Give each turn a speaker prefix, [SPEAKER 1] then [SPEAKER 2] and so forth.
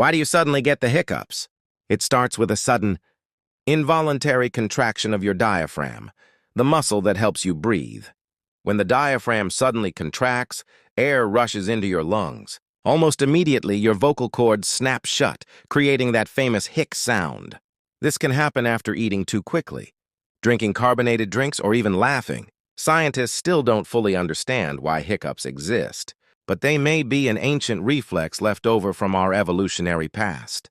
[SPEAKER 1] Why do you suddenly get the hiccups? It starts with a sudden, involuntary contraction of your diaphragm, the muscle that helps you breathe. When the diaphragm suddenly contracts, air rushes into your lungs. Almost immediately, your vocal cords snap shut, creating that famous hic sound. This can happen after eating too quickly, drinking carbonated drinks, or even laughing. Scientists still don't fully understand why hiccups exist, but they may be an ancient reflex left over from our evolutionary past.